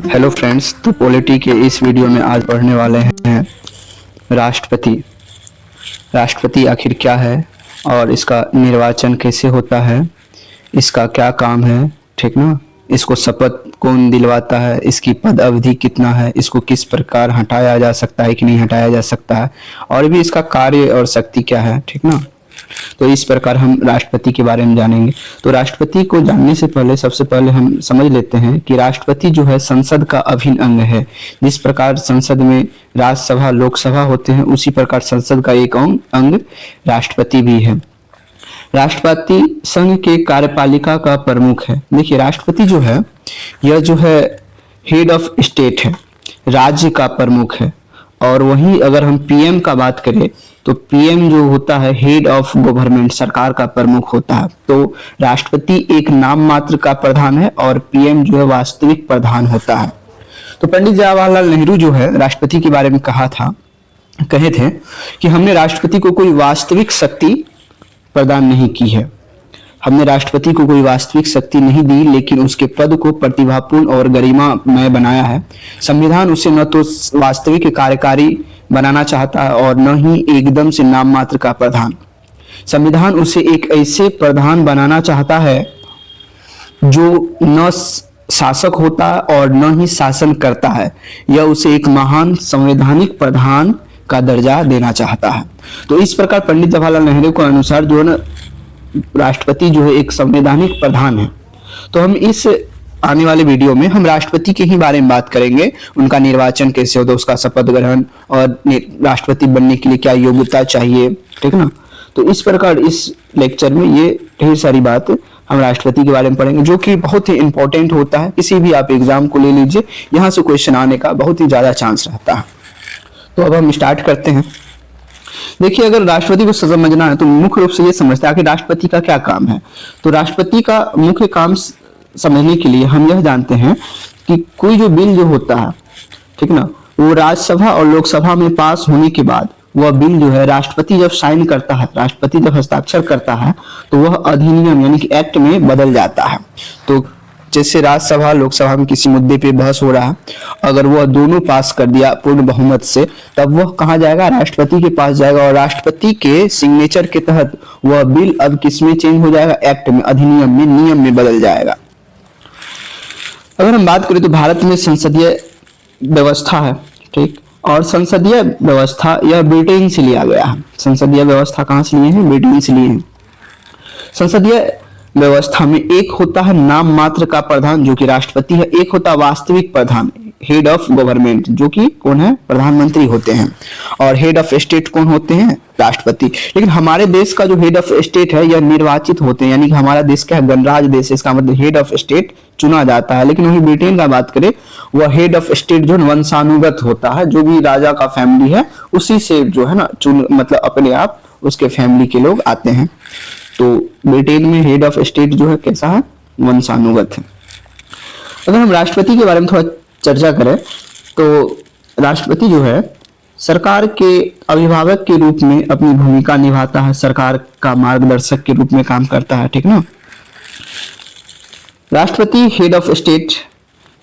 Hello friends, तो polity के इस वीडियो में आज पढ़ने वाले हैं राष्ट्रपति। राष्ट्रपति आखिर क्या है और इसका निर्वाचन कैसे होता है, इसका क्या काम है, ठीक ना। इसको शपथ कौन दिलवाता है, इसकी पद अवधि कितना है, इसको किस प्रकार हटाया जा सकता है कि नहीं हटाया जा सकता है, और भी इसका कार्य और शक्ति क्या है, ठीक ना। तो इस प्रकार हम राष्ट्रपति के बारे में जानेंगे। तो राष्ट्रपति को जानने से पहले सबसे पहले हम समझ लेते हैं कि राष्ट्रपति जो है संसद का अभिन्न अंग है। जिस प्रकार संसद में राज्यसभा लोकसभा होते हैं, उसी प्रकार संसद का एक अंग राष्ट्रपति भी है। राष्ट्रपति संघ के कार्यपालिका का प्रमुख है। देखिए, राष्ट्रपति जो है यह जो है हेड ऑफ स्टेट है, राज्य का प्रमुख है। और वहीं अगर हम पीएम का बात करें तो पीएम जो होता है हेड ऑफ गवर्नमेंट, सरकार का प्रमुख होता है। तो राष्ट्रपति एक नाम मात्र का प्रधान है और पीएम जो है वास्तविक प्रधान होता है। तो पंडित जवाहरलाल नेहरू जो है राष्ट्रपति के बारे में कहे थे कि हमने राष्ट्रपति को कोई वास्तविक शक्ति प्रदान नहीं की है। हमने राष्ट्रपति को कोई वास्तविक शक्ति नहीं दी, लेकिन उसके पद को प्रतिभापूर्ण और गरिमामय बनाया है। संविधान उसे न तो वास्तविक कार्यकारी बनाना चाहता है और न ही एकदम से नाम मात्र का प्रधान। संविधान उसे एक ऐसे प्रधान बनाना चाहता है जो न शासक होता है और न ही शासन करता है। यह उसे एक महान संवैधानिक प्रधान का दर्जा देना चाहता है। तो इस प्रकार पंडित जवाहरलाल नेहरू के अनुसार जो है ना, राष्ट्रपति जो है एक संवैधानिक प्रधान है। तो हम इस आने वाले वीडियो में हम राष्ट्रपति के ही बारे में बात करेंगे। उनका निर्वाचन कैसे होता है, उसका शपथ ग्रहण और राष्ट्रपति बनने के लिए क्या योग्यता चाहिए, ठीक ना। तो इस प्रकार इस लेक्चर में ये ढेर सारी बात हम राष्ट्रपति के बारे में पढ़ेंगे, जो कि बहुत ही इंपॉर्टेंट होता है। किसी भी आप एग्जाम को ले लीजिए, यहाँ से क्वेश्चन आने का बहुत ही ज्यादा चांस रहता है। तो अब हम स्टार्ट करते हैं। देखिए, अगर राष्ट्रपति को समझना है तो मुख्य रूप से ये समझते हैं कि राष्ट्रपति का क्या काम है। तो राष्ट्रपति का मुख्य काम समझने के लिए हम यह जानते हैं कि कोई जो बिल जो होता है, ठीक ना, वो राज्यसभा और लोकसभा में पास होने के बाद वह बिल जो है राष्ट्रपति जब साइन करता है, राष्ट्रपति जब हस्ताक्षर करता है, तो वह अधिनियम यानी कि एक्ट में बदल जाता है। तो जैसे राज्यसभा लोकसभा में किसी मुद्दे पे बहस हो रहा है, अगर वह दोनों पास कर दिया पूर्ण बहुमत से, तब वह कहाँ जाएगा, राष्ट्रपति के पास जाएगा और राष्ट्रपति के सिग्नेचर के तहत वह बिल अब किसमें चेंज हो जाएगा, एक्ट में, अधिनियम में, नियम में बदल जाएगा। अगर हम बात करें तो भारत में संसदीय व्यवस्था है, ठीक, और संसदीय व्यवस्था यह ब्रिटेन से लिया गया है। संसदीय व्यवस्था कहाँ से लिए हैं, ब्रिटेन से लिए हैं। संसदीय व्यवस्था में एक होता है नाम मात्र का प्रधान जो कि राष्ट्रपति है, एक होता है वास्तविक प्रधान, हेड ऑफ गवर्नमेंट, जो कि कौन है, प्रधानमंत्री होते हैं। और हेड ऑफ स्टेट कौन होते हैं, राष्ट्रपति। लेकिन हमारे देश का जो हेड ऑफ स्टेट है यह निर्वाचित होते हैं, यानी कि हमारा देश क्या है, गणराज्य देश है, इसका मतलब हेड ऑफ स्टेट चुना जाता है। लेकिन वही ब्रिटेन का बात करें, वह हेड ऑफ स्टेट जो वंशानुगत होता है, जो भी राजा का फैमिली है उसी से जो है ना मतलब अपने आप उसके फैमिली के लोग आते हैं। तो ब्रिटेन में हेड ऑफ स्टेट जो है कैसा है, वंशानुगत है। अगर हम राष्ट्रपति के बारे में थोड़ा चर्चा करें तो राष्ट्रपति जो है सरकार के अभिभावक के रूप में अपनी भूमिका निभाता है, सरकार का मार्गदर्शक के रूप में काम करता है, ठीक ना। राष्ट्रपति हेड ऑफ स्टेट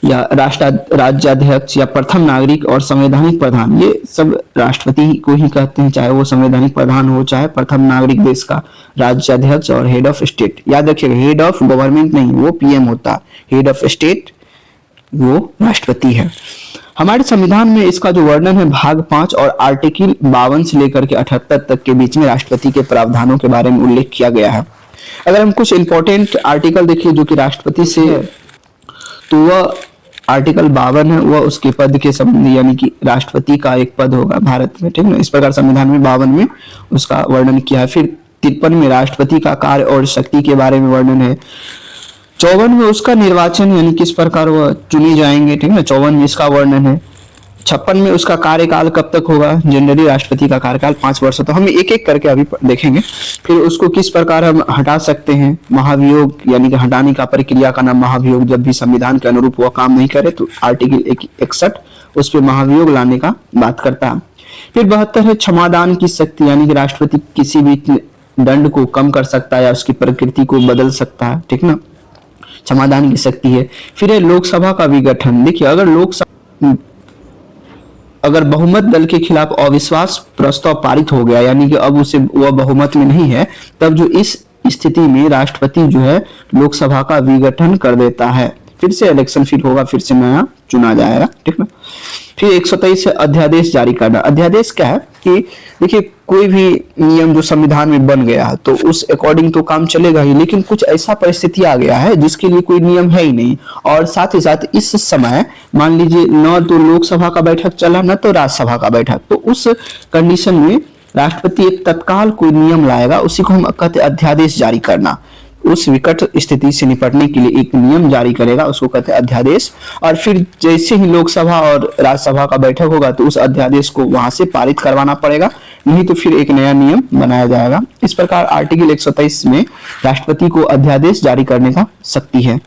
या राज्याध्यक्ष या प्रथम नागरिक और संवैधानिक प्रधान, ये सब राष्ट्रपति को ही कहते हैं, चाहे वो संवैधानिक प्रधान हो चाहे प्रथम नागरिक देश का राज्याध्यक्ष और हेड ऑफ स्टेट। याद रखिएगा, हेड ऑफ गवर्नमेंट नहीं, वो पीएम होता है, हेड ऑफ स्टेट वो राष्ट्रपति है। हमारे संविधान में इसका जो वर्णन है भाग 5 और आर्टिकल 52 से लेकर के 78 तक के बीच में राष्ट्रपति के प्रावधानों के बारे में उल्लेख किया गया है। अगर हम कुछ इंपॉर्टेंट आर्टिकल देखिए जो कि राष्ट्रपति से है, तो वह आर्टिकल 52 है, वह उसके पद के संबंधी, यानी कि राष्ट्रपति का एक पद होगा भारत में, ठीक ना। इस प्रकार संविधान में 52 में उसका वर्णन किया है। फिर 53 में राष्ट्रपति का कार्य और शक्ति के बारे में वर्णन है। 54 में उसका निर्वाचन यानी किस प्रकार वह चुने जाएंगे, ठीक ना, 54 में इसका वर्णन है। 56 में उसका कार्यकाल कब तक होगा, जनरली राष्ट्रपति का कार्यकाल 5 वर्ष। तो हम एक एक करके अभी देखेंगे। फिर उसको किस प्रकार हम हटा सकते हैं, महाभियोग यानी कि हटाने का प्रक्रिया का नाम महाभियोग, जब भी संविधान के अनुरूप वह काम नहीं करे तो आर्टिकल 61 उस पर महाभियोग लाने का बात करता है। फिर 72 है क्षमादान की शक्ति, यानी कि राष्ट्रपति किसी भी दंड को कम कर सकता है या उसकी प्रकृति को बदल सकता है, ठीक ना। क्षमादान की शक्ति है। फिर है लोकसभा का विघटन। देखिए अगर बहुमत दल के खिलाफ अविश्वास प्रस्ताव पारित हो गया, यानी कि अब उसे वह बहुमत में नहीं है, तब जो इस स्थिति में राष्ट्रपति जो है लोकसभा का विघटन कर देता है। फिर से इलेक्शन फिर होगा, फिर से नया चुना जाएगा, ठीक ना। फिर 123 अध्यादेश जारी करना। अध्यादेश क्या है कि देखिए कोई भी नियम जो संविधान में बन गया तो उस अकॉर्डिंग तो काम चलेगा ही, लेकिन कुछ ऐसा परिस्थिति आ गया है जिसके लिए कोई नियम है ही नहीं, और साथ ही साथ इस समय मान लीजिए न तो लोकसभा का बैठक चला न तो राज्यसभा का बैठक, तो उस कंडीशन में राष्ट्रपति एक तत्काल कोई नियम लाएगा, उसी को हम कहते हैं अध्यादेश जारी करना। उस विकट स्थिति से निपटने के लिए एक नियम जारी करेगा, उसको कहते हैं अध्यादेश। और फिर जैसे ही लोकसभा और राज्यसभा का बैठक होगा तो उस अध्यादेश को वहां से पारित करवाना पड़ेगा, नहीं तो फिर एक नया नियम बनाया जाएगा। इस प्रकार आर्टिकल 123 में राष्ट्रपति को अध्यादेश जारी करने का शक्ति है।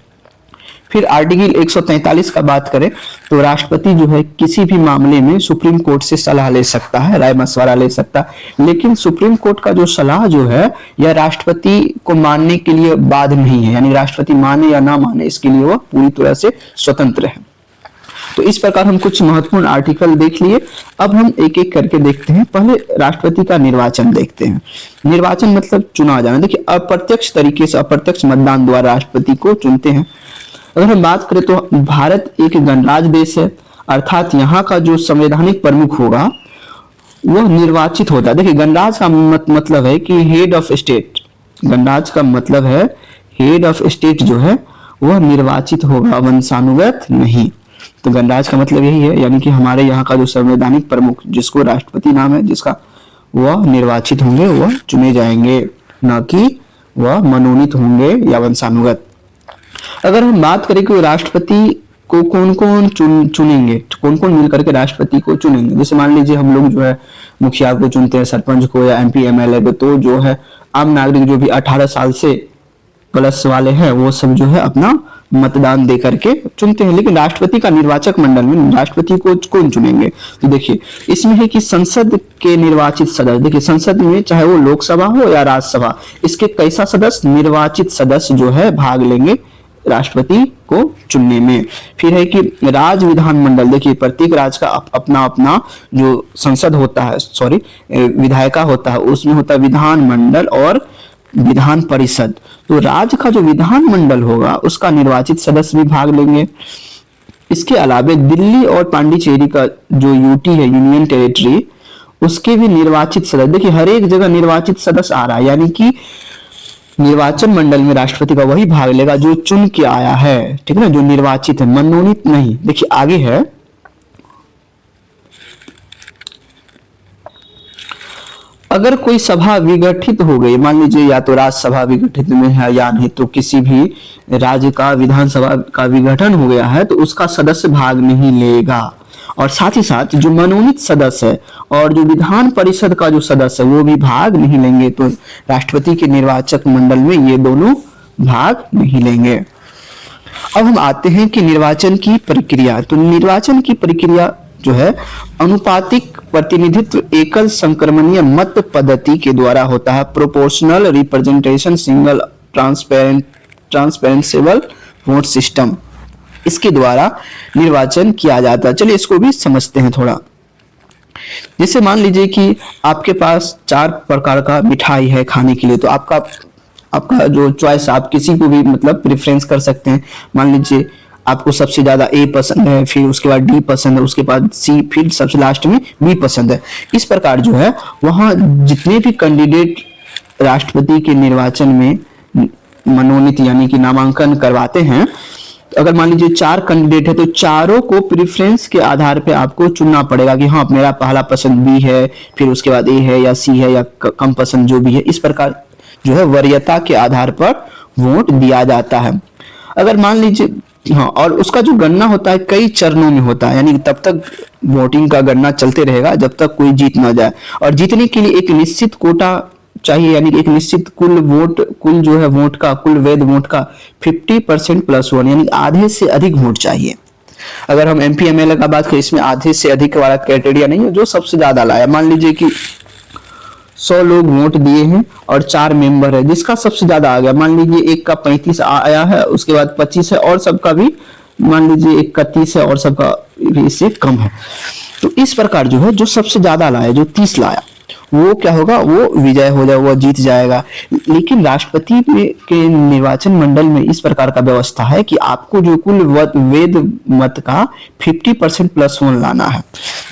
फिर आर्टिकल 143 का बात करें तो राष्ट्रपति जो है किसी भी मामले में सुप्रीम कोर्ट से सलाह ले सकता है, राय मशवरा ले सकता है, लेकिन सुप्रीम कोर्ट का जो सलाह जो है यह राष्ट्रपति को मानने के लिए बाध्य नहीं है, यानी राष्ट्रपति माने या ना माने इसके लिए वह पूरी तरह से स्वतंत्र है। तो इस प्रकार हम कुछ महत्वपूर्ण आर्टिकल देख लिए। अब हम एक एक करके देखते हैं। पहले राष्ट्रपति का निर्वाचन देखते हैं। निर्वाचन मतलब चुना जाना। देखिए अप्रत्यक्ष तरीके से, अप्रत्यक्ष मतदान द्वारा राष्ट्रपति को चुनते हैं। अगर हम बात करें तो भारत एक गणराज्य देश है, अर्थात यहाँ का जो संवैधानिक प्रमुख होगा वह निर्वाचित होता है। देखिए गणराज्य का मतलब है कि हेड ऑफ स्टेट, गणराज्य का मतलब है हेड ऑफ स्टेट जो है वह निर्वाचित होगा, वंशानुगत नहीं। तो गणराज्य का मतलब यही है, यानी कि हमारे यहाँ का जो संवैधानिक प्रमुख जिसको राष्ट्रपति नाम है जिसका, वह निर्वाचित होंगे, वह चुने जाएंगे, न कि वह मनोनीत होंगे या वंशानुगत। अगर हम बात करें कि राष्ट्रपति को कौन कौन चुनेंगे, कौन कौन मिलकर के राष्ट्रपति को चुनेंगे, जैसे मान लीजिए हम लोग जो है मुखिया को चुनते हैं, सरपंच को या एमपी एमएलए को, तो जो है आम नागरिक जो भी 18 साल से प्लस वाले हैं वो सब जो है अपना मतदान दे करके चुनते हैं। लेकिन राष्ट्रपति का निर्वाचक मंडल में राष्ट्रपति को कौन चुनेंगे, तो देखिए इसमें है कि संसद के निर्वाचित सदस्य, देखिए संसद में चाहे वो लोकसभा हो या राज्यसभा, इसके कैसा सदस्य, निर्वाचित सदस्य जो है भाग लेंगे राष्ट्रपति को चुनने में। फिर है कि राज्य विधानमंडल, देखिए प्रत्येक राज्य का अपना अपना जो संसद होता है, सॉरी विधायिका होता है, उसमें होता है विधानमंडल और विधान परिषद। तो राज्य का जो विधानमंडल होगा उसका निर्वाचित सदस्य भी भाग लेंगे। इसके अलावा दिल्ली और पांडिचेरी का जो यूटी है, यूनियन टेरिटरी, उसके भी निर्वाचित सदस्य, देखिए हर एक जगह निर्वाचित सदस्य आ रहा है, यानी कि निर्वाचन मंडल में राष्ट्रपति का वही भाग लेगा जो चुन के आया है, ठीक है ना, जो निर्वाचित है, मनोनीत नहीं। देखिए आगे है, अगर कोई सभा विघटित हो गई, मान लीजिए या तो राज्यसभा विघटित में है या नहीं तो किसी भी राज्य का विधानसभा का विघटन हो गया है, तो उसका सदस्य भाग नहीं लेगा। और साथ ही साथ जो मनोनीत सदस्य है और जो विधान परिषद का जो सदस्य है वो भी भाग नहीं लेंगे। तो राष्ट्रपति के निर्वाचक मंडल में ये दोनों भाग नहीं लेंगे। अब हम आते हैं कि निर्वाचन की प्रक्रिया। तो निर्वाचन की प्रक्रिया जो है अनुपातिक प्रतिनिधित्व एकल संक्रमणीय मत पद्धति के द्वारा होता है, proportional representation single transferable vote system, इसके द्वारा निर्वाचन किया जाता है। चलिए इसको भी समझते हैं थोड़ा। जैसे मान लीजिए कि आपके पास 4 प्रकार का मिठाई है खाने के लिए, तो आपका जो चॉइस, आप किसी को भी मतलब प्रेफरेंस कर सकते हैं। मान लीजिए आपको सबसे ज्यादा ए पसंद है, फिर उसके बाद डी पसंद है, उसके बाद सी, फिर सबसे लास्ट में बी पसंद है। इस प्रकार जो है वहां जितने भी कैंडिडेट राष्ट्रपति के निर्वाचन में मनोनीत यानी कि नामांकन करवाते हैं, अगर मान लीजिए 4 कैंडिडेट है तो चारों को प्रेफरेंस के आधार पे आपको चुनना पड़ेगा कि हाँ मेरा पहला पसंद बी है, फिर उसके बाद ए है या सी है या कम पसंद जो भी है। इस प्रकार जो है वरीयता के आधार पर वोट दिया जाता है। अगर मान लीजिए हाँ, और उसका जो गणना होता है कई चरणों में होता है, यानी तब तक वोटिंग का गणना चलते रहेगा जब तक कोई जीत ना जाए। और जीतने के लिए एक निश्चित कोटा चाहिए, यानी एक निश्चित कुल जो है वोट का, कुल वैध वोट का 50% + 1, यानी आधे से अधिक वोट चाहिए। अगर हम एमपी एमएलए का बात करें, इसमें आधे से अधिक वाला क्राइटेरिया नहीं है, जो सबसे ज्यादा लाया। मान लीजिए कि 100 लोग वोट दिए हैं और 4 मेंबर है, जिसका सबसे ज्यादा आ गया, मान लीजिए एक का 35 आया है, उसके बाद 25 है और सबका भी मान लीजिए एक का 30 है और सबका भी इससे कम है। तो इस प्रकार जो है जो सबसे ज्यादा लाया, जो 30 लाया, वो क्या होगा, वो विजय हो जाएगा, वो जीत जाएगा। लेकिन राष्ट्रपति के निर्वाचन मंडल में इस प्रकार का व्यवस्था है कि आपको जो कुल वेद मत का 50% +1 लाना है।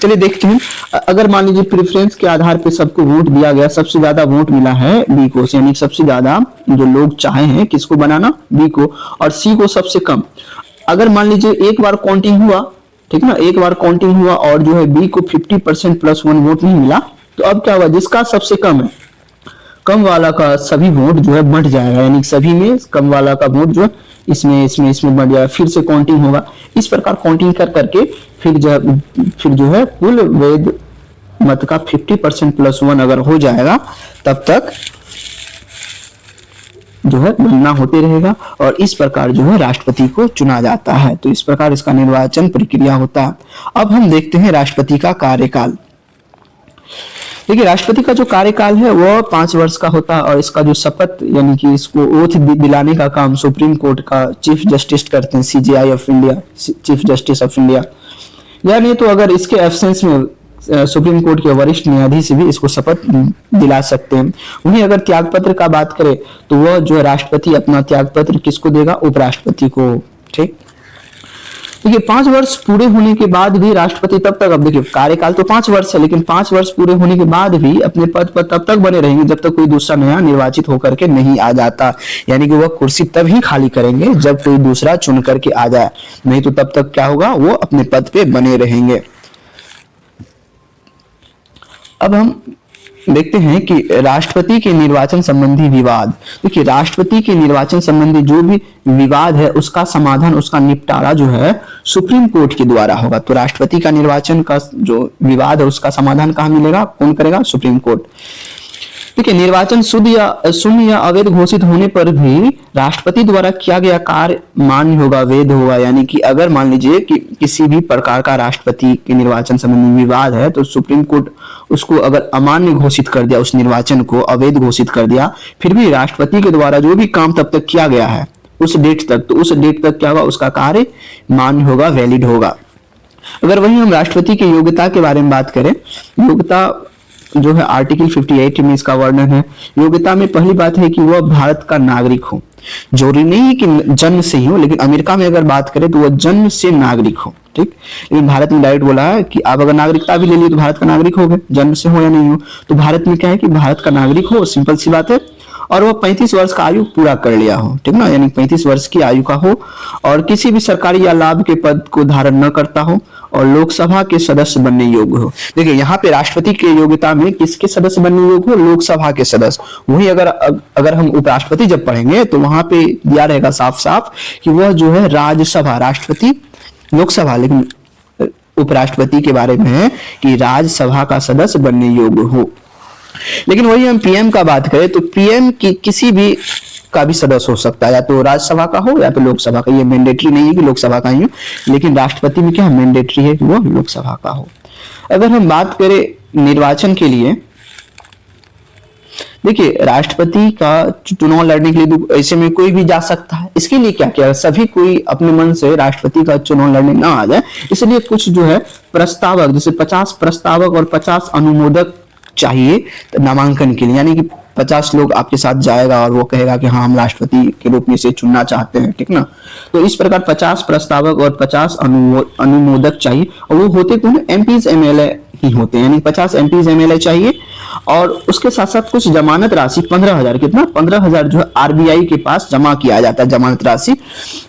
चलिए देखते हैं, अगर मान लीजिए प्रेफरेंस के आधार पर सबको वोट दिया गया, सबसे ज्यादा वोट मिला है बी को, यानी सबसे ज्यादा जो लोग चाहे हैं किसको बनाना, बी को, और सी को सबसे कम। अगर मान लीजिए एक बार काउंटिंग हुआ, ठीक ना, एक बार काउंटिंग हुआ और जो है बी को 50% +1 वोट नहीं मिला, तो अब क्या होगा, जिसका सबसे कम है, कम वाला का सभी वोट जो है बढ़ जाएगा, यानी सभी में कम वाला का वोट जो है इसमें बढ़ जाएगा, फिर से काउंटिंग होगा। इस प्रकार काउंटिंग कर करके फिर जो है कुल वेद मत का 50% +1 अगर हो जाएगा, तब तक जो है गणना होते रहेगा और इस प्रकार जो है राष्ट्रपति को चुना जाता है। तो इस प्रकार इसका निर्वाचन प्रक्रिया होता है। अब हम देखते हैं राष्ट्रपति का कार्यकाल। देखिए, राष्ट्रपति का जो कार्यकाल है वह 5 वर्ष का होता है और इसका जो शपथ यानी कि इसको ओथ दिलाने का काम सुप्रीम कोर्ट का चीफ जस्टिस करते हैं, CJI of India, chief justice of India. यानी तो अगर इसके एब्सेंस में सुप्रीम कोर्ट के वरिष्ठ न्यायाधीश भी इसको शपथ दिला सकते हैं। वहीं अगर त्यागपत्र का बात करें तो वह जो राष्ट्रपति अपना त्यागपत्र किसको देगा, उपराष्ट्रपति को। ठीक, देखिए 5 वर्ष पूरे होने के बाद भी राष्ट्रपति तब तक, अब देखिए कार्यकाल तो 5 वर्ष है, लेकिन 5 वर्ष पूरे होने के बाद भी अपने पद पर तब तक बने रहेंगे जब तक कोई दूसरा नया निर्वाचित होकर के नहीं आ जाता। यानी कि वह कुर्सी तब ही खाली करेंगे जब कोई दूसरा चुन करके आ जाए, नहीं तो तब तक क्या होगा, वो अपने पद पे बने रहेंगे। अब हम देखते हैं कि राष्ट्रपति के निर्वाचन संबंधी विवाद। देखिए, राष्ट्रपति के निर्वाचन संबंधी जो भी विवाद है उसका समाधान, उसका निपटारा जो है सुप्रीम कोर्ट के द्वारा होगा। तो राष्ट्रपति का निर्वाचन का जो विवाद है उसका समाधान कहाँ मिलेगा, कौन करेगा, सुप्रीम कोर्ट। देखिए, निर्वाचन शून्य या अवैध घोषित होने पर भी राष्ट्रपति द्वारा किया गया कार्य मान्य होगा, वैध होगा। यानी कि अगर मान लीजिए कि किसी भी प्रकार का राष्ट्रपति के निर्वाचन संबंधी विवाद है तो सुप्रीम कोर्ट उसको अगर अमान्य घोषित कर दिया, उस निर्वाचन को अवैध घोषित कर दिया, फिर भी राष्ट्रपति के द्वारा जो भी काम तब तक किया गया है उस डेट तक, तो उस डेट तक क्या होगा, उसका कार्य मान्य होगा, वैलिड होगा। अगर वहीं हम राष्ट्रपति की योग्यता के बारे में बात करें, योग्यता जो है आर्टिकल 58 में इसका वर्णन है। योग्यता में पहली बात है कि वह भारत का नागरिक हो। जरूरी नहीं है कि जन्म से ही हो, लेकिन अमेरिका में अगर बात करें तो वह जन्म से नागरिक हो। ठीक, लेकिन भारत में डायरेक्ट बोला है कि आप अगर नागरिकता भी ले लिए तो भारत का नागरिक हो गए, जन्म से हो या नहीं हो। तो भारत में क्या है कि भारत का नागरिक हो, सिंपल सी बात है, और वह 35 वर्ष का आयु पूरा कर लिया हो। ठीक ना, यानी 35 वर्ष की आयु का हो और किसी भी सरकारी या लाभ के पद को धारण न करता हो और लोकसभा के सदस्य बनने योग्य हो। देखिए, यहाँ पे राष्ट्रपति की योग्यता में किसके सदस्य बनने योग्य हो, लोकसभा के सदस्य। वही अगर हम उपराष्ट्रपति जब पढ़ेंगे तो वहां पे दिया रहेगा साफ साफ कि वह जो है राज्यसभा, राष्ट्रपति लोकसभा, लेकिन उपराष्ट्रपति के बारे में है कि राज्यसभा का सदस्य बनने योग्य हो। लेकिन वही हम पीएम का बात करें तो पीएम की किसी भी का भी सदस्य हो सकता है, या तो राज्यसभा का हो या तो लोकसभा का। ये मैंडेटरी नहीं है कि लोकसभा का ही हो, लेकिन राष्ट्रपति में क्या मैंडेटरी है कि वो लोकसभा का हो। अगर हम बात करें निर्वाचन के लिए, देखिए राष्ट्रपति का चुनाव लड़ने के लिए ऐसे में कोई भी जा सकता है। इसके लिए क्या किया, सभी कोई अपने मन से राष्ट्रपति का चुनाव लड़ने ना आ जाए, इसलिए कुछ जो है प्रस्तावक, जैसे 50 प्रस्तावक और 50 अनुमोदक चाहिए नामांकन के लिए। यानी कि 50 लोग आपके साथ जाएगा और वो कहेगा कि हाँ हम राष्ट्रपति के रूप में इसे चुनना चाहते हैं। ठीक ना, तो इस प्रकार 50 प्रस्तावक और 50 अनुमोदक चाहिए। और वो होते कौन, एमपीज एमएलए ही होते हैं, यानी 50 एमपीज एमएलए चाहिए। और उसके साथ साथ कुछ जमानत राशि 15,000, कितना 15,000 जो है आरबीआई के पास जमा किया जाता है जमानत राशि।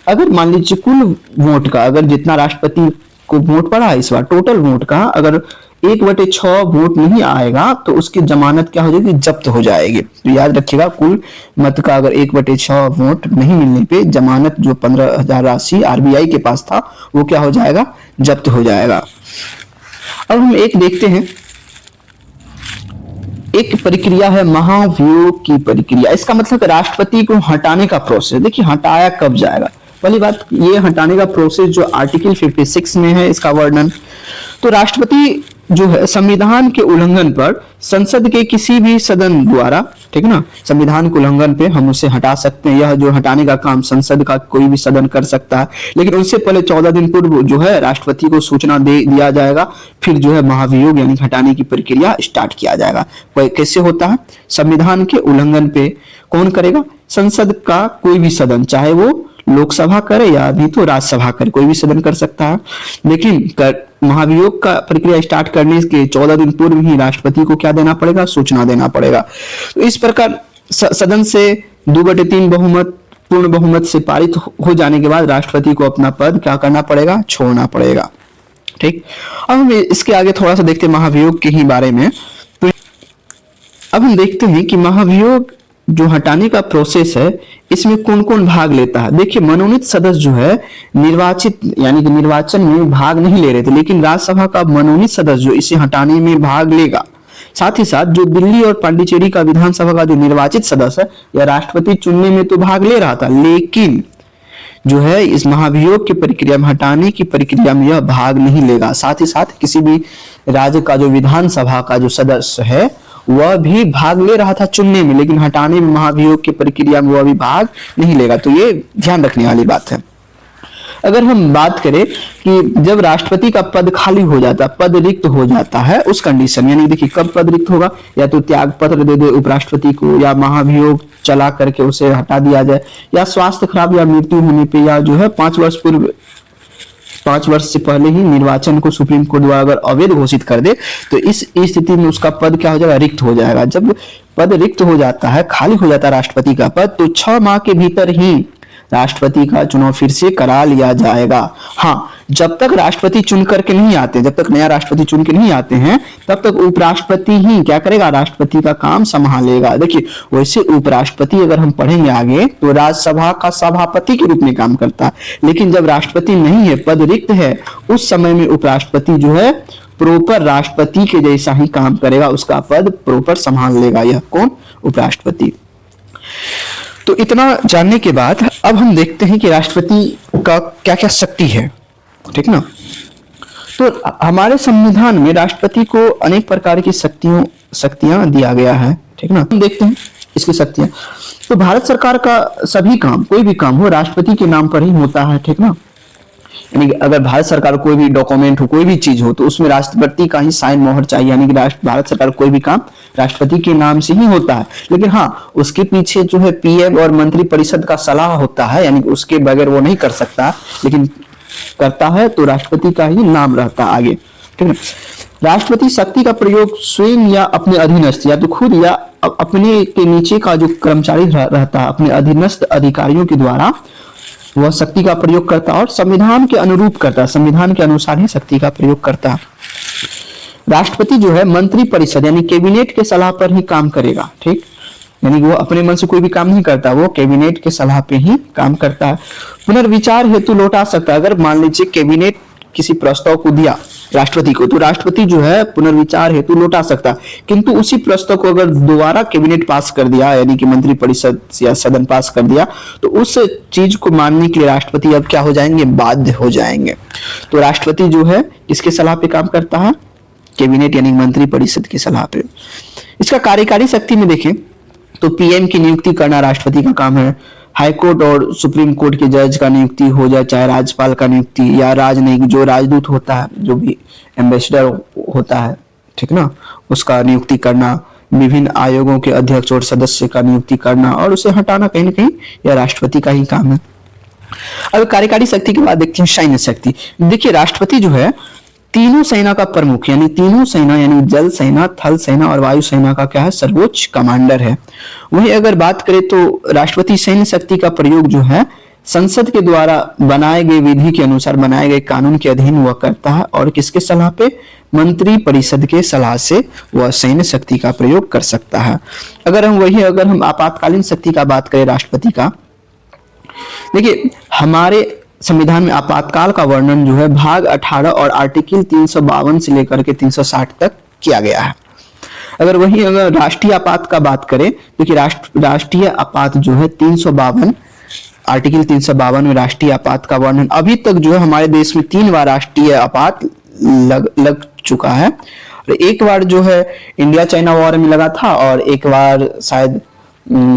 अगर मान लीजिए कुल वोट का, अगर जितना राष्ट्रपति को वोट पड़ा है इस बार, टोटल वोट का अगर 1/6 वोट नहीं आएगा तो उसकी जमानत क्या हो जाएगी, जब्त हो जाएगी। तो याद रखिएगा, कुल मत का अगर 1/6 वोट नहीं मिलने पे जमानत जो 15,000 राशि आरबीआई के पास था वो क्या हो जाएगा, जब्त हो जाएगा। अब हम एक देखते हैं, एक प्रक्रिया है महाभियोग की प्रक्रिया। इसका मतलब राष्ट्रपति को हटाने का प्रोसेस। देखिए हटाया कब जाएगा, पहली बात ये हटाने का प्रोसेस जो आर्टिकल 56 में है इसका वर्णन। तो राष्ट्रपति जो है संविधान के उल्लंघन पर संसद के किसी भी सदन द्वारा, ठीक है ना, संविधान के उल्लंघन पे हम उसे हटा सकते हैं। यह जो हटाने का काम संसद का कोई भी सदन कर सकता है, लेकिन उससे पहले 14 दिन पूर्व जो है राष्ट्रपति को सूचना दे दिया जाएगा। फिर जो है महाभियोग यानी हटाने की प्रक्रिया स्टार्ट किया जाएगा। कैसे होता है? संविधान के उल्लंघन पे कौन करेगा? संसद का कोई भी सदन, चाहे वो लोकसभा करे या नहीं तो राज्यसभा करे, कोई भी सदन कर सकता है। लेकिन महाभियोग का प्रक्रिया स्टार्ट करने के 14 दिन पूर्व ही राष्ट्रपति को क्या देना पड़ेगा? सूचना देना पड़ेगा। तो इस प्रकार सदन से 2/3 बहुमत, पूर्ण बहुमत से पारित हो जाने के बाद राष्ट्रपति को अपना पद क्या करना पड़ेगा? छोड़ना पड़ेगा। ठीक, अब हम इसके आगे थोड़ा सा देखते हैं महाभियोग के ही बारे में। तो अब हम देखते हैं कि महाभियोग जो हटाने का प्रोसेस है इसमें कौन कौन भाग लेता है। देखिए, मनोनीत सदस्य जो है निर्वाचित यानी कि निर्वाचन में भाग नहीं ले रहे थे, लेकिन राज्यसभा का मनोनीत सदस्य जो इसे हटाने में भाग लेगा। साथ ही साथ जो दिल्ली और पांडिचेरी का विधानसभा का जो निर्वाचित सदस्य है या राष्ट्रपति चुनने में तो भाग ले रहा था, लेकिन जो है इस महाभियोग की प्रक्रिया में, हटाने की प्रक्रिया में यह भाग नहीं लेगा। साथ ही साथ किसी भी राज्य का जो विधानसभा का जो सदस्य है वह भी भाग ले रहा था चुनने में, लेकिन हटाने में महाभियोग की प्रक्रिया में वह भी भाग नहीं लेगा। तो ये ध्यान रखने वाली बात है। अगर हम बात करें कि जब राष्ट्रपति का पद खाली हो जाता है, पद रिक्त हो जाता है, उस कंडीशन यानी देखिए कब पद रिक्त होगा, या तो त्याग पत्र दे दे उपराष्ट्रपति को, या महाभियोग चला करके उसे हटा दिया जाए, या स्वास्थ्य खराब या मृत्यु होने पे, या जो है 5 वर्ष पूर्व 5 वर्ष से पहले ही निर्वाचन को सुप्रीम कोर्ट द्वारा अगर अवैध घोषित कर दे तो इस स्थिति में उसका पद क्या हो जाएगा? रिक्त हो जाएगा। जब पद रिक्त हो जाता है, खाली हो जाता है राष्ट्रपति का पद, तो 6 माह के भीतर ही राष्ट्रपति का चुनाव फिर से करा लिया जाएगा। हाँ, जब तक राष्ट्रपति चुन करके नहीं आते, जब तक नया राष्ट्रपति चुन के नहीं आते हैं, तब तक उपराष्ट्रपति ही क्या करेगा? राष्ट्रपति का काम संभालेगा। देखिए, वैसे उपराष्ट्रपति अगर हम पढ़ेंगे आगे तो राज्यसभा का सभापति के रूप में काम करता है, लेकिन जब राष्ट्रपति नहीं है, पद रिक्त है, उस समय में उपराष्ट्रपति जो है प्रॉपर राष्ट्रपति के जैसा ही काम करेगा, उसका पद प्रॉपर संभाल लेगा। यह कौन? उपराष्ट्रपति। तो इतना जानने के बाद अब हम देखते हैं कि राष्ट्रपति का क्या क्या शक्ति है। ठीक ना, तो हमारे संविधान में राष्ट्रपति को अनेक प्रकार की शक्तियां दिया गया है। ठीक ना, हम देखते हैं इसकी शक्तियां। तो भारत सरकार का सभी काम, कोई भी काम हो, राष्ट्रपति के नाम पर ही होता है। ठीक ना, यानी अगर भारत सरकार कोई भी डॉक्यूमेंट हो, कोई भी चीज हो, तो उसमें राष्ट्रपति का ही साइन मोहर चाहिए, यानी कि भारत सरकार कोई भी काम राष्ट्रपति के नाम से ही होता है। लेकिन हाँ, उसके पीछे जो है पीएम और मंत्री परिषद का सलाह होता है, यानी कि उसके बगैर वो नहीं कर सकता, लेकिन करता है तो राष्ट्रपति का ही नाम रहता है आगे। ठीक है, राष्ट्रपति शक्ति का प्रयोग स्वयं या अपने अधीनस्थ, या तो खुद या अपने के नीचे का जो कर्मचारी रहता है, अपने अधीनस्थ अधिकारियों के द्वारा वह शक्ति का प्रयोग करता है और संविधान के अनुरूप करता है, संविधान के अनुसार ही शक्ति का प्रयोग करता है। राष्ट्रपति जो है मंत्री परिषद यानी कैबिनेट के सलाह पर ही काम करेगा। ठीक, यानी वो अपने मन से कोई भी काम नहीं करता, वो कैबिनेट के सलाह पे ही काम करता है। पुनर्विचार हेतु लौटा सकता है, अगर मान लीजिए कैबिनेट किसी प्रस्ताव को दिया राष्ट्रपति को, तो राष्ट्रपति जो है पुनर्विचार हेतु लौटा सकता है, किंतु उसी प्रस्ताव को अगर दोबारा कैबिनेट पास कर दिया, यानी कि मंत्री परिषद या सदन पास कर दिया, तो उस चीज को मानने के लिए राष्ट्रपति अब क्या हो जाएंगे? बाध्य हो जाएंगे। तो राष्ट्रपति जो है किसके सलाह पे काम करता है? कैबिनेट यानी मंत्री परिषद की सलाह पे। इसका कार्यकारी शक्ति में देखें तो पीएम की नियुक्ति करना राष्ट्रपति का काम है। हाईकोर्ट और सुप्रीम कोर्ट के जज का नियुक्ति हो जाए, चाहे राज्यपाल का नियुक्ति या राजनयिक जो राजदूत होता है, जो भी एम्बेसडर होता है, ठीक ना, उसका नियुक्ति करना, विभिन्न आयोगों के अध्यक्ष और सदस्य का नियुक्ति करना और उसे हटाना कहीं ना कहीं यह राष्ट्रपति का ही काम है। अब कार्यकारी शक्ति के बाद देखते हैं सैन्य शक्ति। देखिए, राष्ट्रपति जो है तीनों सेना का प्रमुख, यानी तीनों सेना यानी जल सेना, थल सेना और वायु सेना का क्या है? सर्वोच्च कमांडर है। वहीं अगर बात करें तो राष्ट्रपति सैन्य शक्ति का प्रयोग जो है संसद के द्वारा बनाए गए विधि के अनुसार बनाए गए कानून के अधीन वह करता है, और किसके सलाह पे? मंत्री परिषद के सलाह से वह सैन्य शक्ति का प्रयोग कर सकता है। अगर हम आपातकालीन शक्ति का बात करें राष्ट्रपति का, देखिए हमारे संविधान में आपातकाल का वर्णन जो है भाग 18 और आर्टिकल 352 से लेकर के 360 तक किया गया है। अगर राष्ट्रीय आपात का बात करें, देखिए राष्ट्रीय आपात जो है 352, आर्टिकल 352 में राष्ट्रीय आपात का वर्णन। अभी तक जो है हमारे देश में 3 बार राष्ट्रीय आपात लग चुका है। और एक बार जो है इंडिया चाइना वॉर में लगा था, और एक बार शायद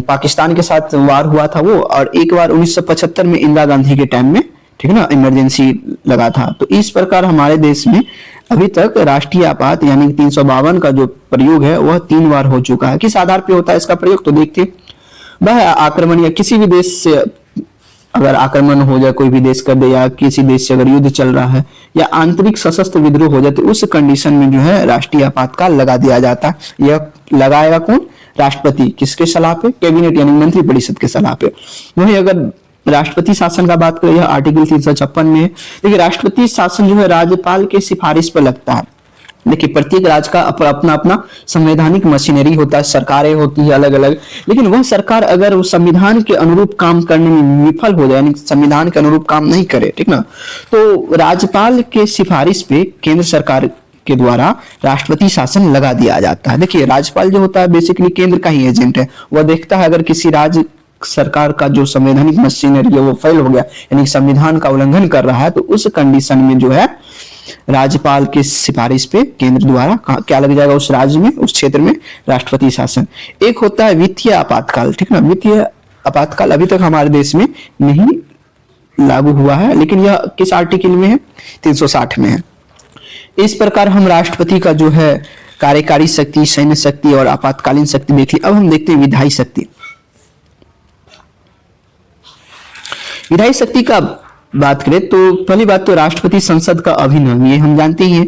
पाकिस्तान के साथ वार हुआ था वो, और एक बार 1975 में इंदिरा गांधी के टाइम में, ठीक है ना, इमरजेंसी लगा था। तो इस प्रकार हमारे देश में अभी तक राष्ट्रीय आपात यानी 352 का जो प्रयोग है वह 3 बार हो चुका है। किस आधार पे होता है इसका प्रयोग, तो देखते वह आक्रमण या किसी भी देश से अगर आक्रमण हो जाए, कोई भी देश कर दे, या किसी देश से अगर युद्ध चल रहा है, या आंतरिक सशस्त्र विद्रोह हो जाए, तो उस कंडीशन में जो है राष्ट्रीय आपातकाल लगा दिया जाता है। यह लगाएगा कौन, राष्ट्रपति। किसके सलाह पे, कैबिनेट यानी मंत्रिपरिषद के सलाह पे। वहीं अगर राष्ट्रपति शासन का बात करें, यह आर्टिकल 356 में है। देखिए राष्ट्रपति शासन जो है राज्यपाल के सिफारिश पर लगता है। देखिए प्रत्येक राज्य का अपना अपना संवैधानिक मशीनरी होता है, सरकारें होती है अलग अलग, लेकिन वह सरकार अगर उस संविधान के अनुरूप काम करने में विफल हो जाए, यानी संविधान के अनुरूप काम नहीं करे, ठीक ना, तो राज्यपाल के सिफारिश पे केंद्र सरकार के द्वारा राष्ट्रपति शासन लगा दिया जाता है। देखिए राज्यपाल जो होता है बेसिकली केंद्र का ही एजेंट है। वह देखता है अगर किसी राज्य सरकार का जो संवैधानिक मशीनरी है वो फेल हो गया, यानी संविधान का उल्लंघन कर रहा है, तो उस कंडीशन में जो है राज्यपाल के सिफारिश पे केंद्र द्वारा क्या लग जाएगा उस राज्य में, उस क्षेत्र में, राष्ट्रपति शासन। एक होता है वित्तीय आपातकाल, ठीक ना। वित्तीय आपातकाल अभी तक हमारे देश में नहीं लागू हुआ है, लेकिन यह किस आर्टिकल में है, 360 में है। इस प्रकार हम राष्ट्रपति का जो है कार्यकारी शक्ति, सैन्य शक्ति और आपातकालीन शक्ति देख ली। अब हम देखते हैं विधायी शक्ति। विधायी शक्ति का बात करें तो पहली बात तो राष्ट्रपति संसद का अभिन्न, ये हम जानते ही हैं।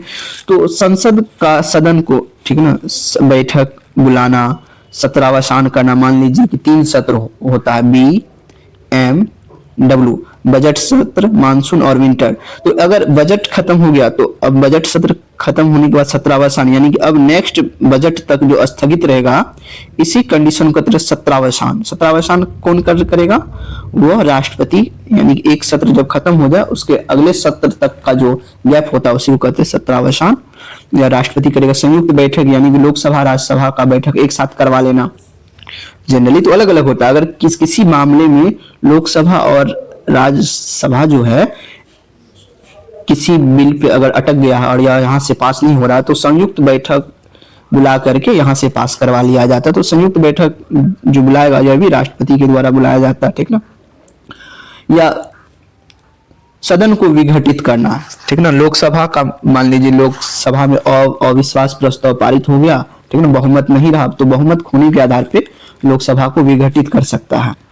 तो संसद का सदन को, ठीक ना, बैठक बुलाना, सत्रावसान करना। मान लीजिए कि 3 सत्र होता है, BMW, बजट सत्र, मानसून और विंटर। तो अगर बजट खत्म हो गया तो अब बजट सत्र खत्म होने के बाद सत्रावसान, यानी कि अब नेक्स्ट बजट तक जो स्थगित रहेगा, इसी कंडीशन को कहते हैं सत्रावसान। सत्रावसान कौन करेगा, वह राष्ट्रपति, यानी कि एक सत्र जब खत्म हो जाए उसके अगले सत्र तक का जो गैप होता है उसी को कहते हैं सत्रावसान, या राष्ट्रपति करेगा। संयुक्त बैठक यानी कि लोकसभा राज्यसभा का बैठक एक साथ करवा लेना। जनरली तो अलग अलग होता है, अगर किसी मामले में लोकसभा और राज्यसभा जो है किसी बिल पे अगर अटक गया है और यहाँ से पास नहीं हो रहा है, तो संयुक्त बैठक बुला करके यहाँ से पास करवा लिया जाता है। तो संयुक्त बैठक जो बुलाएगा यह भी राष्ट्रपति के द्वारा बुलाया जाता है, ठीक ना। या सदन को विघटित करना, ठीक ना। लोकसभा का मान लीजिए लोकसभा में अविश्वास प्रस्ताव पारित हो गया, ठीक ना, बहुमत नहीं रहा, तो बहुमत खोने के आधार पे लोकसभा को विघटित कर सकता है।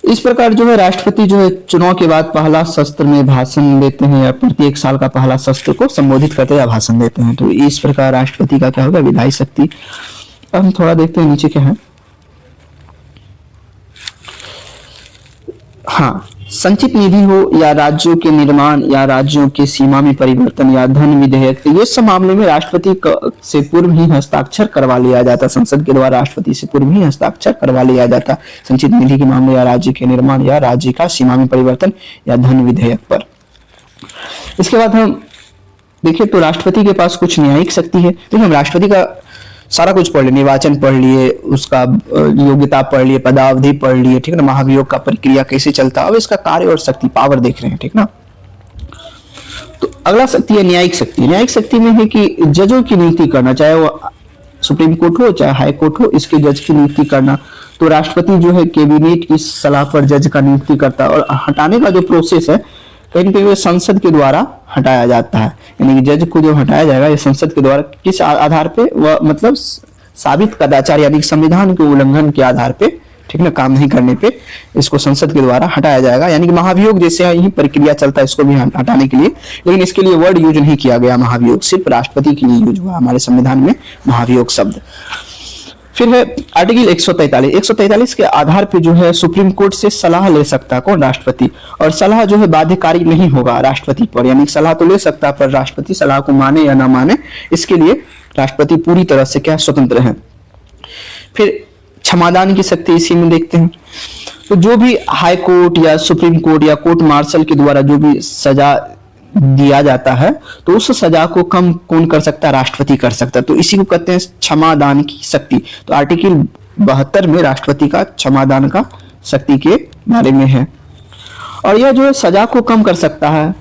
इस प्रकार जो है राष्ट्रपति जो है चुनाव के बाद पहला सत्र में भाषण देते हैं, या प्रत्येक साल का पहला सत्र को संबोधित करते हैं या भाषण देते हैं। तो इस प्रकार राष्ट्रपति का क्या होगा, विधायी शक्ति। अब हम थोड़ा देखते हैं नीचे क्या है। हाँ, संचित निधि हो, या राज्यों के निर्माण, या राज्यों के सीमा में परिवर्तन, या धन विधेयक, ये सब मामले में राष्ट्रपति से पूर्व ही हस्ताक्षर करवा लिया जाता। संसद के द्वारा राष्ट्रपति से पूर्व ही हस्ताक्षर करवा लिया जाता संचित निधि के मामले, या राज्य के निर्माण, या राज्य का सीमा में परिवर्तन, या धन विधेयक पर। इसके बाद हम देखिए तो राष्ट्रपति के पास कुछ न्यायिक शक्ति है। तो हम राष्ट्रपति का सारा कुछ पढ़ लिए, निर्वाचन पढ़ लिए, उसका योग्यता पढ़ लिए, पदावधि पढ़ लिए, ठीक ना, महाभियोग का प्रक्रिया कैसे चलता है। अब इसका कार्य और शक्ति, पावर देख रहे हैं, ठीक ना। तो अगला शक्ति है न्यायिक शक्ति। न्यायिक शक्ति में है कि जजों की नियुक्ति करना, चाहे वो सुप्रीम कोर्ट हो चाहे हाई कोर्ट हो, इसके जज की नियुक्ति करना। तो राष्ट्रपति जो है कैबिनेट की सलाह पर जज का नियुक्ति करता है, और हटाने का जो प्रोसेस है कहीं ना कहीं संसद के द्वारा हटाया जाता है। यानी कि जज को जो हटाया जाएगा ये संसद के द्वारा, किस आधार पे, वह मतलब साबित कदाचार यानी संविधान के उल्लंघन के आधार पे, ठीक ना, काम नहीं करने पे इसको संसद के द्वारा हटाया जाएगा। यानी कि महाभियोग जैसे यही प्रक्रिया चलता है इसको भी हटाने के लिए, लेकिन इसके लिए वर्ड यूज नहीं किया गया महाभियोग, सिर्फ राष्ट्रपति के लिए यूज हुआ हमारे संविधान में महाभियोग शब्द। फिर है आर्टिकल 143। 143 के आधार पे जो है सुप्रीम कोर्ट से सलाह ले सकता है कौन, राष्ट्रपति। और सलाह जो है बाध्यकारी नहीं होगा राष्ट्रपति पर, यानी सलाह तो ले सकता है पर राष्ट्रपति सलाह को माने या ना माने, इसके लिए राष्ट्रपति पूरी तरह से क्या स्वतंत्र है। फिर क्षमादान की शक्ति इसी में देखते हैं। तो जो भी हाई कोर्ट या सुप्रीम कोर्ट या कोर्ट मार्शल के द्वारा जो भी सजा दिया जाता है, तो उस सजा को कम कौन कर सकता है, राष्ट्रपति कर सकता है। तो इसी को कहते हैं क्षमादान की शक्ति। तो आर्टिकल 72 में राष्ट्रपति का क्षमादान का शक्ति के बारे में है। और यह जो है सजा को कम कर सकता है,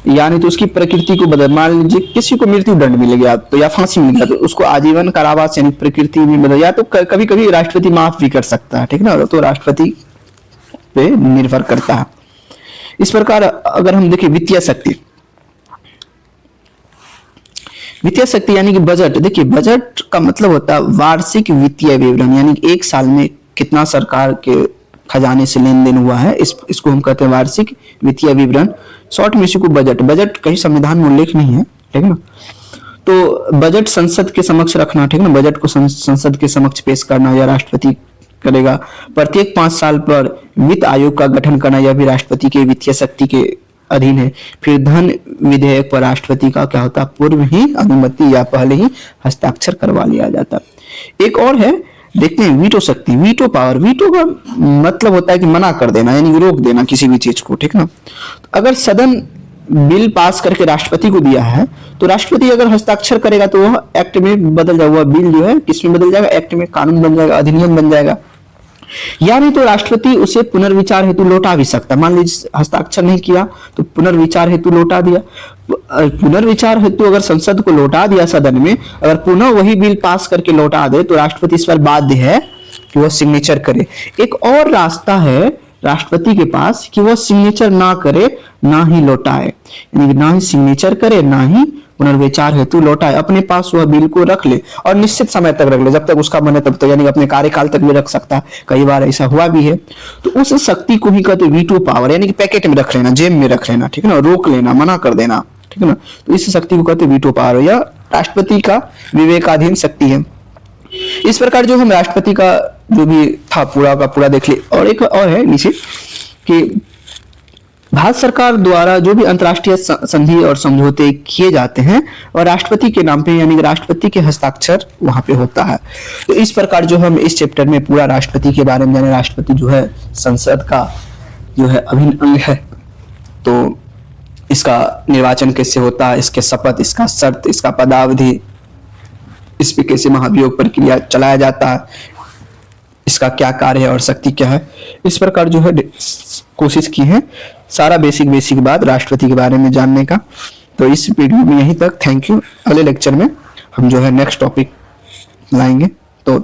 यानी तो उसकी प्रकृति को बदल, मान लीजिए किसी को मृत्यु दंड मिल गया तो या फांसी मिल गया तो उसको आजीवन कारावास यानी प्रकृति में बदल, या तो कभी कभी राष्ट्रपति माफ भी कर सकता है, ठीक ना, तो राष्ट्रपति पे निर्भर करता है। इस प्रकार अगर हम देखें वित्तीय शक्ति, वित्तीय शक्ति यानी कि बजट, देखिए बजट का मतलब होता है वार्षिक वित्तीय विवरण, यानी एक साल में कितना सरकार के खजाने से लेन देन हुआ है, इसको हम कहते हैं वार्षिक वित्तीय विवरण। शॉर्ट में इसी को बजट, बजट कहीं संविधान में उल्लेख नहीं है, ठीक ना। तो बजट संसद के समक्ष रखना, ठीक ना, बजट को संसद के समक्ष पेश करना या राष्ट्रपति करेगा। प्रत्येक 5 साल पर वित्त आयोग का गठन करना, यह भी राष्ट्रपति के वित्तीय शक्ति के अधीन है। फिर धन विधेयक पर राष्ट्रपति का क्या होता है, पूर्व ही अनुमति या पहले ही हस्ताक्षर करवा लिया जाता। एक और है, देखते हैं वीटो शक्ति, वीटो पावर। वीटो का मतलब होता है कि मना कर देना, यानी कि रोक देना किसी भी चीज को, ठीक ना। अगर सदन बिल पास करके राष्ट्रपति को दिया है तो राष्ट्रपति अगर हस्ताक्षर करेगा तो वह एक्ट में बदल जाएगा, वह बिल जो है किसमें बदल जाएगा, एक्ट में, कानून बन जाएगा, अधिनियम बन जाएगा। या नहीं तो राष्ट्रपति उसे पुनर्विचार हेतु लौटा भी सकता, मान लीजिए हस्ताक्षर नहीं किया तो पुनर्विचार हेतु लौटा दिया। पुनर्विचार हेतु अगर संसद को लौटा दिया सदन में, अगर पुनः वही बिल पास करके लौटा दे तो राष्ट्रपति इस पर बाध्य है कि वह सिग्नेचर करे। एक और रास्ता है राष्ट्रपति के पास कि वह सिग्नेचर ना करे ना ही लौटाए, यानी ना ही सिग्नेचर करे ना ही पुनर्विचार हेतु लौटाए, अपने पास वह बिल को रख ले और निश्चित समय तक रख ले, जब तक उसका मन है तब तक, यानी अपने कार्यकाल तक भी रख सकता है। कई बार ऐसा हुआ भी है। तो उस शक्ति को ही कहते वीटो पावर, यानी कि पैकेट में रख लेना, जेब में रख लेना, ठीक है ना, रोक लेना, मना कर देना, ठीक है ना। तो इस शक्ति को कहते वीटो पावर, या राष्ट्रपति का विवेकाधीन शक्ति है। इस प्रकार जो हम राष्ट्रपति का जो भी था पूरा का पूरा देख ले। और एक और है नीचे कि भारत सरकार द्वारा जो भी अंतर्राष्ट्रीय संधि और समझौते किए जाते हैं और राष्ट्रपति के नाम पे, यानी राष्ट्रपति के हस्ताक्षर वहां पे होता है। तो इस प्रकार जो हम इस चैप्टर में पूरा राष्ट्रपति के बारे में जाने, राष्ट्रपति जो है संसद का जो है अभिन्न अंग है, तो इसका निर्वाचन कैसे होता है, इसके शपथ, इसका शर्त, इसका पदावधि, इस पे कैसे महाभियोग प्रक्रिया चलाया जाता है, इसका क्या कार्य है और शक्ति क्या है, इस प्रकार जो है कोशिश की है सारा बेसिक बात राष्ट्रपति के बारे में जानने का। तो इस वीडियो में यहीं तक, थैंक यू। अगले लेक्चर में हम जो है नेक्स्ट टॉपिक लाएंगे। तो